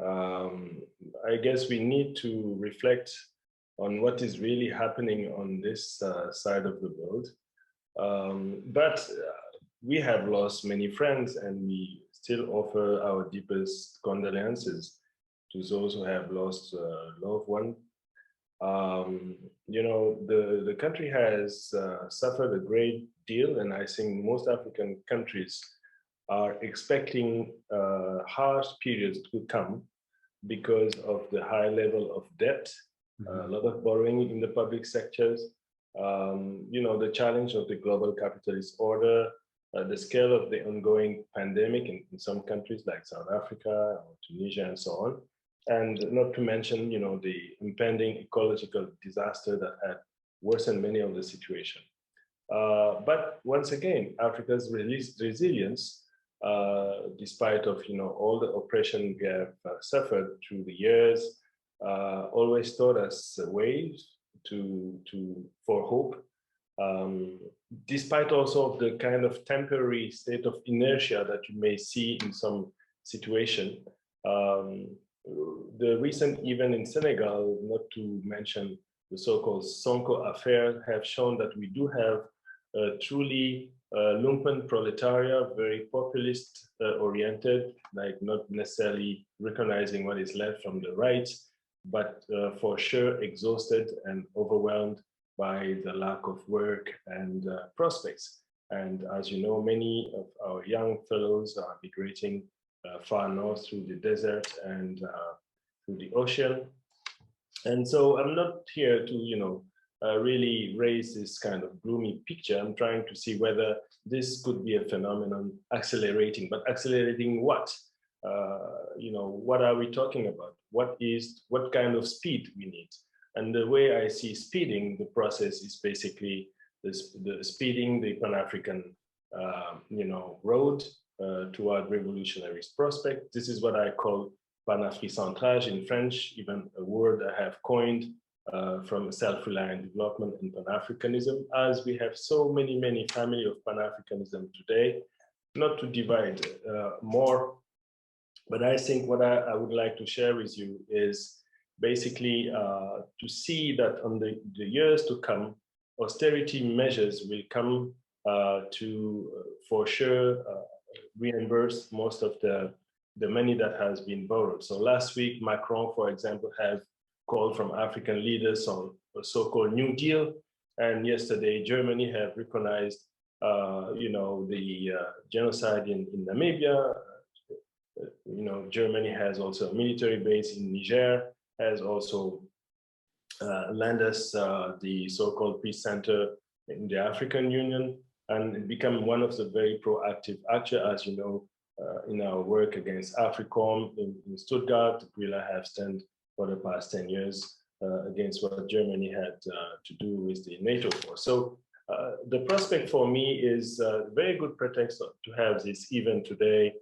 I guess we need to reflect on what is really happening on this side of the world. But we have lost many friends, and we still offer our deepest condolences to those who have lost loved ones. You know, the country has suffered a great deal, and I think most African countries are expecting harsh periods to come because of the high level of debt, a lot of borrowing in the public sectors, you know, the challenge of the global capitalist order, the scale of the ongoing pandemic in some countries like South Africa or Tunisia and so on. And not to mention, you know, the impending ecological disaster that had worsened many of the situation. But once again, Africa's resilience, despite of, you know, all the oppression we have suffered through the years, always taught us ways for hope. Despite also of the kind of temporary state of inertia that you may see in some situation. The recent event in Senegal, not to mention the so-called Sonko affair, have shown that we do have a truly lumpen proletariat, very populist oriented, like not necessarily recognizing what is left from the right, but for sure exhausted and overwhelmed by the lack of work and prospects. And as you know, many of our young fellows are migrating far north through the desert and through the ocean. And so I'm not here to, you know, really raise this kind of gloomy picture. I'm trying to see whether this could be a phenomenon accelerating, but accelerating what? You know, what are we talking about? What kind of speed we need? And the way I see speeding the process is basically the speeding the Pan-African, you know, road toward revolutionary prospect. This is what I call Pan-Africentrage in French, even a word I have coined from self-reliant development and Pan-Africanism, as we have so many family of Pan-Africanism today, not to divide more, but I think what I would like to share with you is basically to see that on the years to come, austerity measures will come to, for sure, reimburse most of the money that has been borrowed. So last week, Macron, for example, have called from African leaders on a so-called New Deal. And yesterday, Germany have recognized, you know, the genocide in Namibia. You know, Germany has also a military base in Niger, has also lent us the so-called peace center in the African Union, and become one of the very proactive actors, as you know, in our work against AFRICOM in Stuttgart. GRILA have stand for the past 10 years against what Germany had to do with the NATO force. So the prospect for me is a very good pretext to have this event today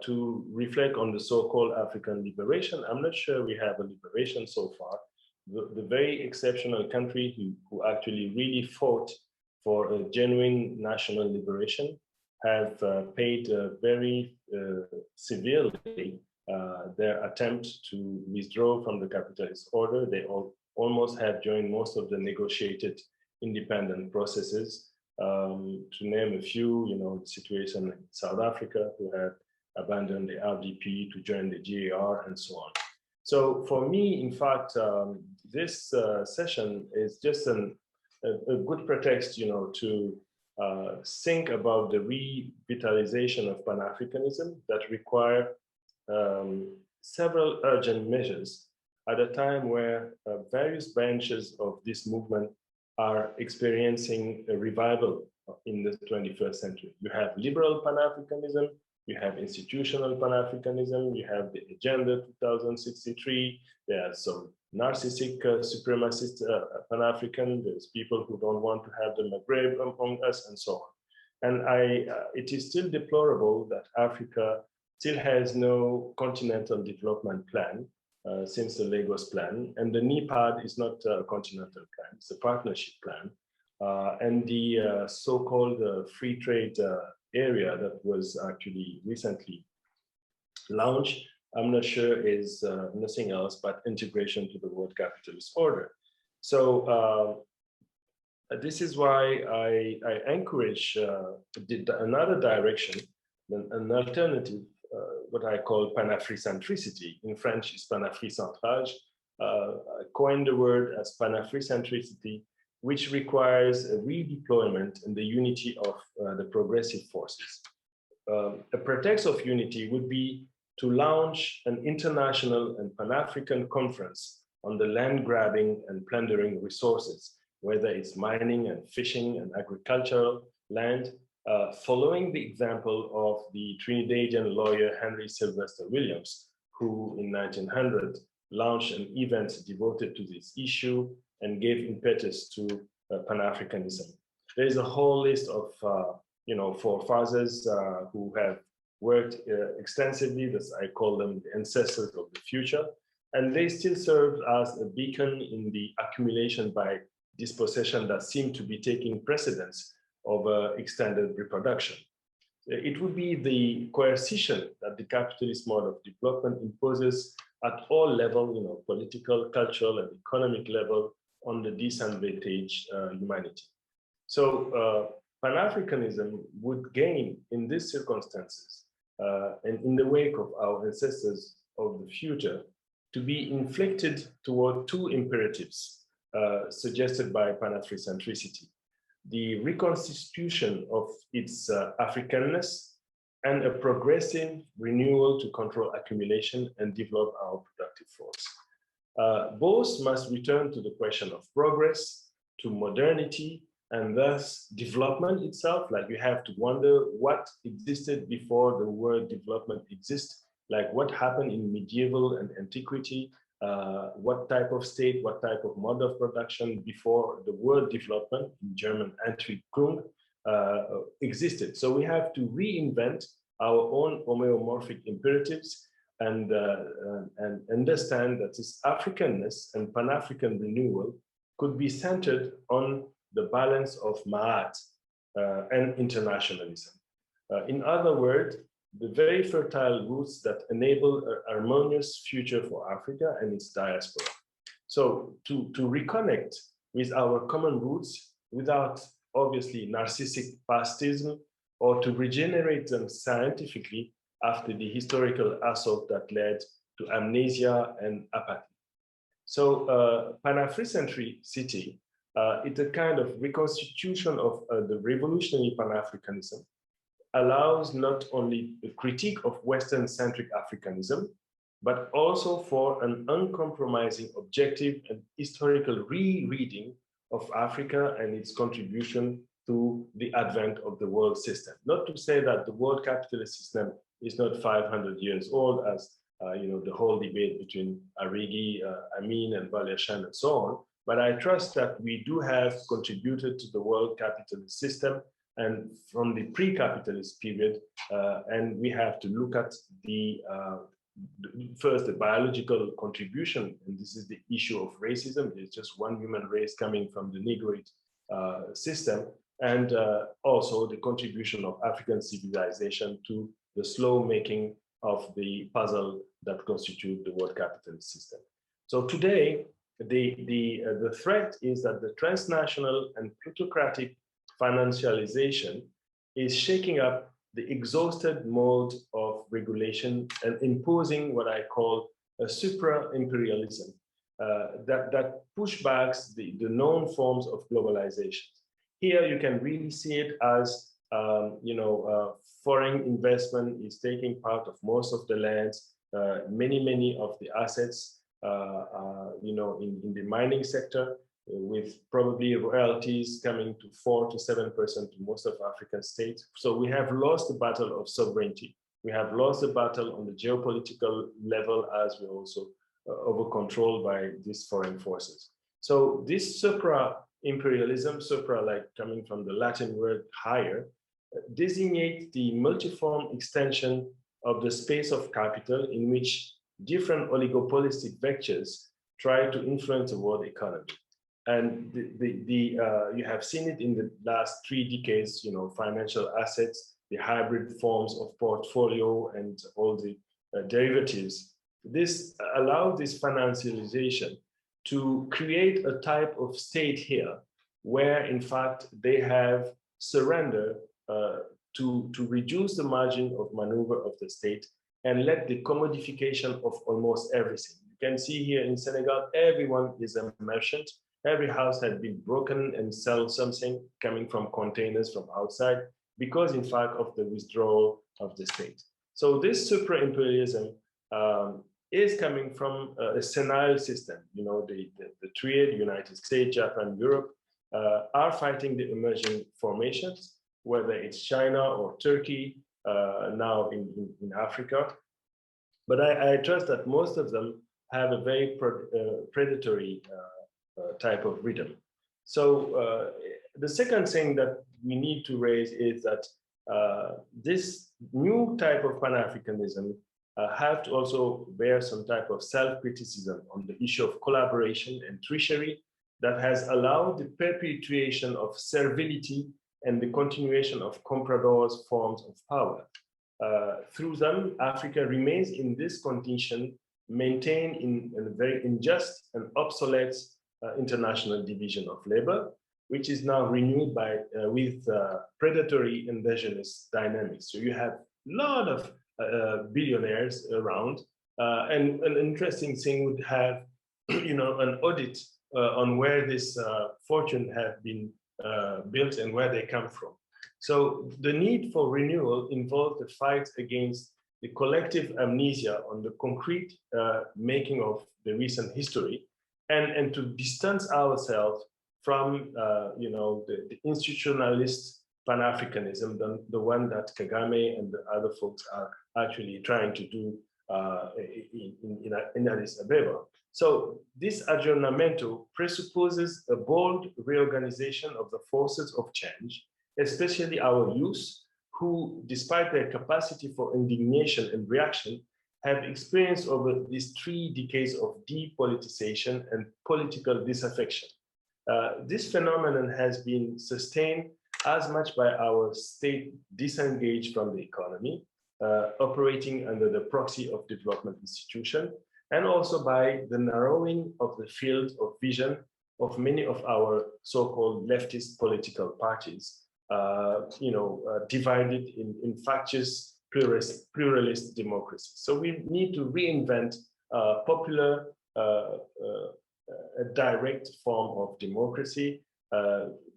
to reflect on the so-called African liberation. I'm not sure we have a liberation so far. The very exceptional country who actually really fought for a genuine national liberation have paid very severely their attempt to withdraw from the capitalist order. They almost have joined most of the negotiated independent processes. To name a few, you know, the situation in South Africa, who had abandoned the RDP to join the GAR and so on. So for me, in fact, this session is just a good pretext, you know, to think about the revitalization of Pan-Africanism that require several urgent measures at a time where various branches of this movement are experiencing a revival in the 21st century. You have liberal Pan-Africanism, you have institutional Pan-Africanism, you have the Agenda 2063, there are some narcissistic supremacist Pan-African, there's people who don't want to have the Maghreb among us, and so on. And it is still deplorable that Africa still has no continental development plan since the Lagos plan, and the NEPAD is not a continental plan, it's a partnership plan. And the so-called free trade area that was actually recently launched I'm not sure is nothing else but integration to the world capitalist order. So this is why I encourage another direction, an alternative, what I call Pan-Africentricity. In French, is Pan-Africentrage. I coined the word as Pan-Africentricity, which requires a redeployment in the unity of the progressive forces. A pretext of unity would be to launch an international and Pan-African conference on the land grabbing and plundering resources, whether it's mining and fishing and agricultural land, following the example of the Trinidadian lawyer Henry Sylvester Williams, who in 1900 launched an event devoted to this issue and gave impetus to Pan-Africanism. There is a whole list of forefathers who have worked extensively. This, I call them the ancestors of the future, and they still serve as a beacon in the accumulation by dispossession that seem to be taking precedence over extended reproduction. It would be the coercion that the capitalist mode of development imposes at all levels, political, cultural, and economic level on the disadvantaged humanity. So Pan-Africanism would gain in these circumstances and in the wake of our ancestors of the future to be inflected toward two imperatives suggested by Pan-Africentricity: the reconstitution of its Africanness and a progressive renewal to control accumulation and develop our productive force. Both must return to the question of progress, to modernity, and thus development itself. Like, you have to wonder what existed before the word development exists, like what happened in medieval and antiquity, what type of state, what type of mode of production before the word development, in German Entwicklung, existed. So we have to reinvent our own homeomorphic imperatives and understand that this Africanness and Pan-African renewal could be centered on the balance of Ma'at and internationalism. In other words, the very fertile roots that enable an harmonious future for Africa and its diaspora. So to reconnect with our common roots without obviously narcissistic pastism, or to regenerate them scientifically after the historical assault that led to amnesia and apathy. So Pan-Africentricity, it's a kind of reconstitution of the revolutionary Pan-Africanism, allows not only a critique of Western-centric Africanism, but also for an uncompromising, objective, and historical rereading of Africa and its contribution to the advent of the world system. Not to say that the world capitalist system is not 500 years old, as the whole debate between Arrighi, Amin, and Valerchand, and so on. But I trust that we do have contributed to the world capitalist system, and from the pre-capitalist period, and we have to look at first the biological contribution, and this is the issue of racism. There's just one human race coming from the Negroid system, and also the contribution of African civilization to the slow making of the puzzle that constitute the world capitalist system. So today, the threat is that the transnational and plutocratic financialization is shaking up the exhausted mode of regulation and imposing what I call a supra-imperialism that pushbacks the known forms of globalization. Here you can really see it as foreign investment is taking part of most of the lands, many of the assets, in the mining sector, with probably royalties coming to 4 to 7% to most of African states. So we have lost the battle of sovereignty. We have lost the battle on the geopolitical level, as we're also over-controlled by these foreign forces. So this supra-imperialism, supra like coming from the Latin word higher, designates the multiform extension of the space of capital in which different oligopolistic vectors try to influence the world economy. And you have seen it in the last 3 decades, financial assets, the hybrid forms of portfolio, and all the derivatives. This allowed this financialization to create a type of state here where, in fact, they have surrendered to reduce the margin of maneuver of the state and let the commodification of almost everything. You can see here in Senegal, everyone is a merchant. Every house had been broken and sell something coming from containers from outside because, in fact, of the withdrawal of the state. So this supra-imperialism is coming from a senile system. You know, the Triad, United States, Japan, Europe, are fighting the emerging formations, whether it's China or Turkey, now in Africa. But I trust that most of them have a very predatory type of rhythm. So the second thing that we need to raise is that this new type of Pan-Africanism have to also bear some type of self-criticism on the issue of collaboration and treachery that has allowed the perpetuation of servility and the continuation of compradors' forms of power. Through them, Africa remains in this condition, maintained in a very unjust and obsolete international division of labor, which is now renewed by with predatory invasionist dynamics. So you have a lot of billionaires around, and an interesting thing would have, you know, an audit on where this fortune have been built and where they come from. So the need for renewal involves the fight against the collective amnesia on the concrete making of the recent history, and to distance ourselves from you know, the institutionalist Pan-Africanism, the one that Kagame and the other folks are actually trying to do in Addis Ababa. So this aggiornamento presupposes a bold reorganization of the forces of change, especially our youth, who, despite their capacity for indignation and reaction, have experienced over these 3 decades of depoliticization and political disaffection. This phenomenon has been sustained as much by our state disengaged from the economy, operating under the proxy of development institutions, and also by the narrowing of the field of vision of many of our so-called leftist political parties, you know, divided in factious pluralist democracy. So we need to reinvent popular, a direct form of democracy,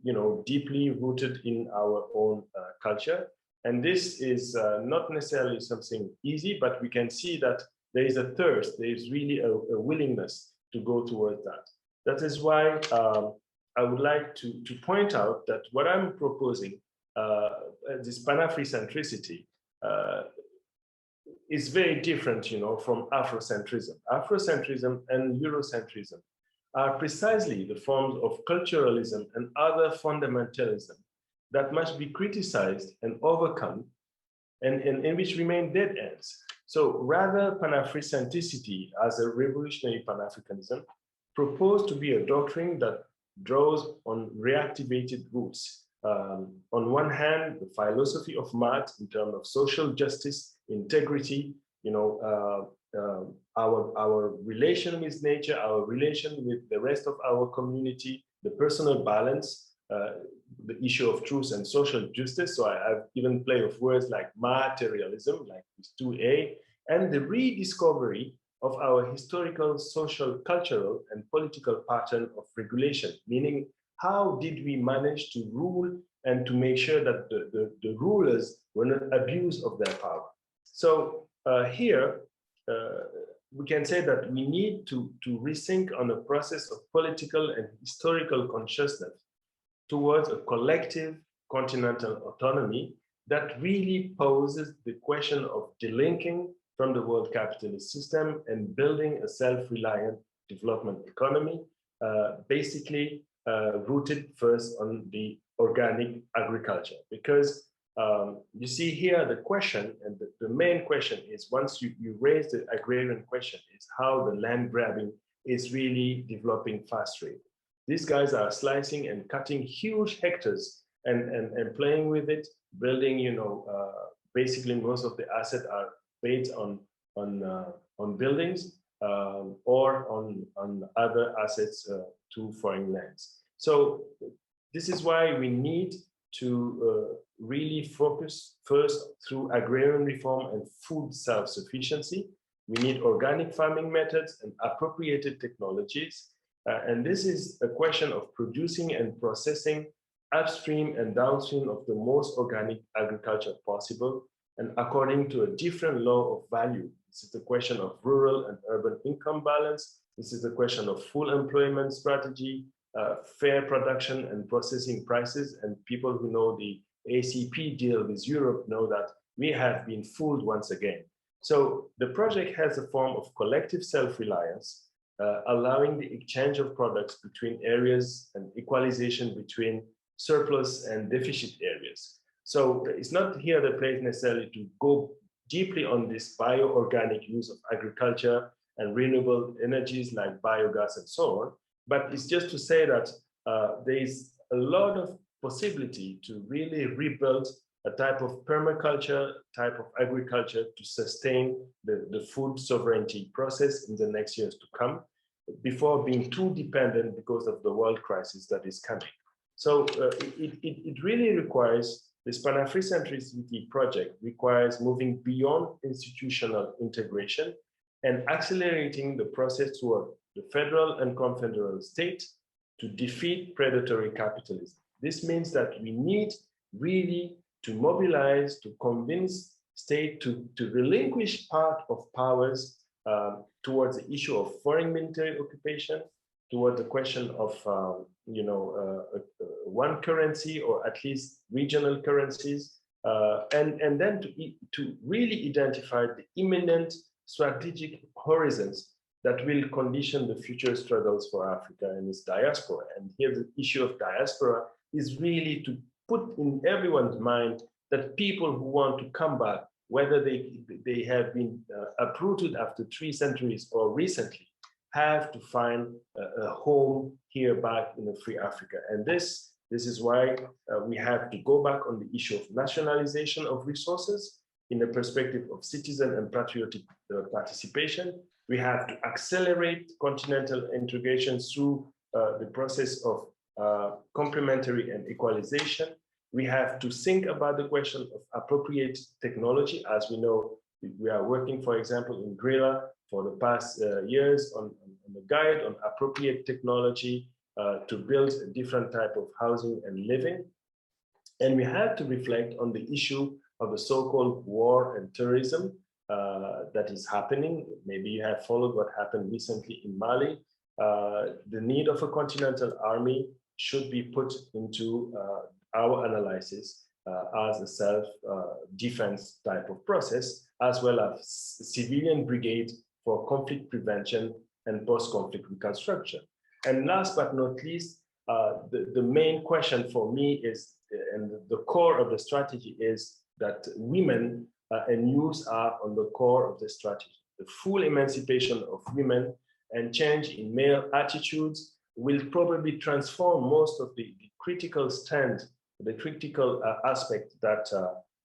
you know, deeply rooted in our own culture. And this is not necessarily something easy, but we can see that there is a thirst, there is really a willingness to go towards that. That is why I would like to point out that what I'm proposing, this Pan-Afrocentricity, is very different, you know, from Afrocentrism. Afrocentrism and Eurocentrism are precisely the forms of culturalism and other fundamentalism that must be criticized and overcome, and in which remain dead ends. So rather, Pan-Africanticity as a revolutionary Pan-Africanism proposed to be a doctrine that draws on reactivated roots. On one hand, the philosophy of Marx in terms of social justice, integrity, you know, our relation with nature, our relation with the rest of our community, the personal balance, the issue of truth and social justice. So I've even played with words like materialism, like this 2A, and the rediscovery of our historical, social, cultural, and political pattern of regulation, meaning how did we manage to rule and to make sure that the rulers were not abused of their power. So here, we can say that we need to rethink on the process of political and historical consciousness towards a collective continental autonomy that really poses the question of delinking from the world capitalist system and building a self-reliant development economy, basically rooted first on the organic agriculture. Because you see here the question, and the main question is, once you raise the agrarian question, is how the land grabbing is really developing fast rate. These guys are slicing and cutting huge hectares and playing with it, building, you know, basically most of the assets are based on on buildings or on other assets to foreign lands. So this is why we need to really focus first through agrarian reform and food self-sufficiency. We need organic farming methods and appropriated technologies. And this is a question of producing and processing upstream and downstream of the most organic agriculture possible, and according to a different law of value. This is the question of rural and urban income balance. This is the question of full employment strategy, fair production and processing prices. And people who know the ACP deal with Europe know that we have been fooled once again. So the project has a form of collective self-reliance, allowing the exchange of products between areas and equalization between surplus and deficit areas. So it's not here the place necessarily to go deeply on this bioorganic use of agriculture and renewable energies like biogas and so on, but it's just to say that there is a lot of possibility to really rebuild a type of permaculture, type of agriculture to sustain the food sovereignty process in the next years to come, before being too dependent because of the world crisis that is coming. So it really requires, this Pan-Afrocentricity project requires moving beyond institutional integration and accelerating the process toward the federal and confederal state to defeat predatory capitalism. This means that we need really to mobilize, to convince state to relinquish part of powers towards the issue of foreign military occupation, toward the question of one currency or at least regional currencies, and then to really identify the imminent strategic horizons that will condition the future struggles for Africa and its diaspora. And here the issue of diaspora is really to put in everyone's mind that people who want to come back, whether they have been uprooted after 3 centuries or recently, have to find a home here back in a free Africa. And this is why we have to go back on the issue of nationalization of resources in the perspective of citizen and patriotic participation. We have to accelerate continental integration through the process of complementary and equalization. We have to think about the question of appropriate technology. As we know, we are working, for example, in GRILA for the past years on the guide on appropriate technology to build a different type of housing and living. And we have to reflect on the issue of the so-called war and terrorism that is happening. Maybe you have followed what happened recently in Mali. The need of a continental army should be put into our analysis as a self-defense type of process, as well as civilian brigade for conflict prevention and post-conflict reconstruction. And last but not least, the main question for me is, and the core of the strategy is that women and youth are on the core of the strategy. The full emancipation of women and change in male attitudes will probably transform most of the critical stand, the critical aspect that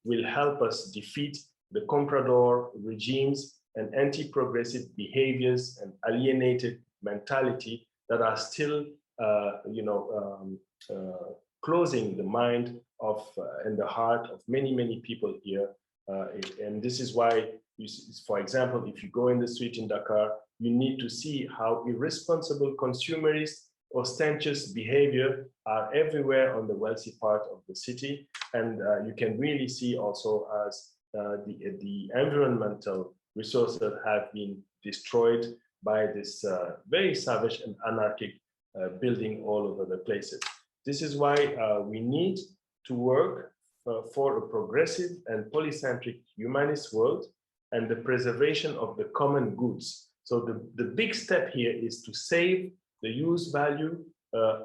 will help us defeat the comprador regimes and anti-progressive behaviors and alienated mentality that are still, closing the mind of and the heart of many people here. And this is why, for example, if you go in the street in Dakar, you need to see how irresponsible consumerist, ostentatious behavior are everywhere on the wealthy part of the city. And you can really see also as the environmental resources have been destroyed by this very savage and anarchic building all over the places. This is why we need to work for a progressive and polycentric humanist world and the preservation of the common goods. So the big step here is to save the use value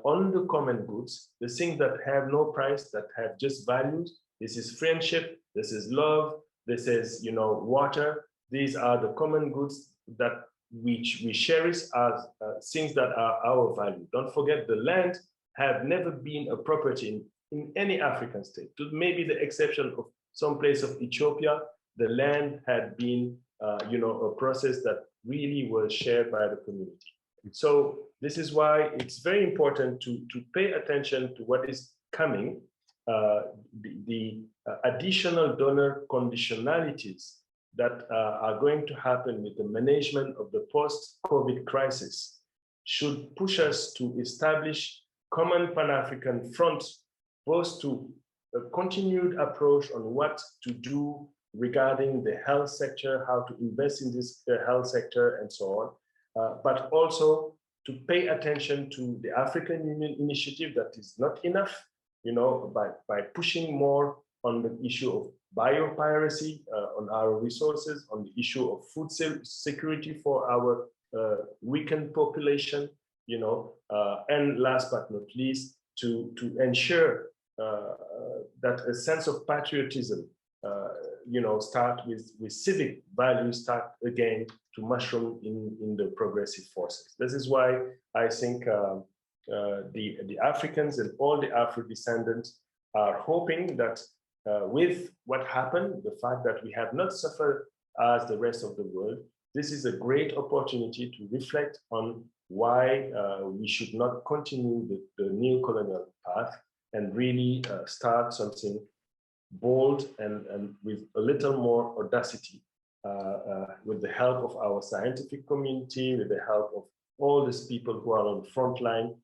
on the common goods, the things that have no price, that have just values. This is friendship, this is love, this is water. These are the common goods that we cherish as things that are our value. Don't forget, the land have never been a property in any African state. To maybe the exception of some place of Ethiopia, the land had been a process that really was shared by the community. So this is why it's very important to pay attention to what is coming, the additional donor conditionalities that are going to happen with the management of the post-COVID crisis should push us to establish common Pan-African fronts, both to a continued approach on what to do regarding the health sector, how to invest in this health sector and so on, but also to pay attention to the African Union initiative that is not enough, by pushing more on the issue of biopiracy, on our resources, on the issue of food security for our weakened population, and last but not least, to ensure that a sense of patriotism, start with civic values, start again to mushroom in the progressive forces. This is why I think the Africans and all the Afro-descendants are hoping that with what happened, the fact that we have not suffered as the rest of the world, this is a great opportunity to reflect on why we should not continue the neo-colonial path and really start something bold and with a little more audacity, with the help of our scientific community, with the help of all these people who are on the front line,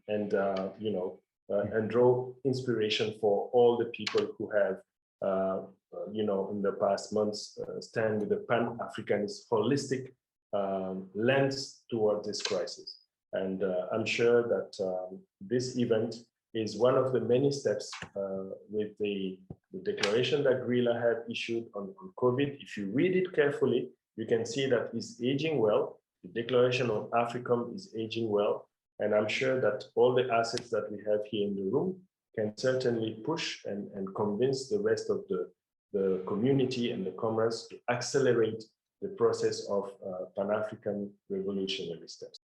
and draw inspiration for all the people who have, in the past months, stand with a Pan-Africanist holistic lens toward this crisis. And I'm sure that this event is one of the many steps with the declaration that GRILA have issued on COVID. If you read it carefully, you can see that it's aging well. The declaration of AFRICOM is aging well. And I'm sure that all the assets that we have here in the room can certainly push and convince the rest of the community and the commerce to accelerate the process of Pan-African revolutionary steps.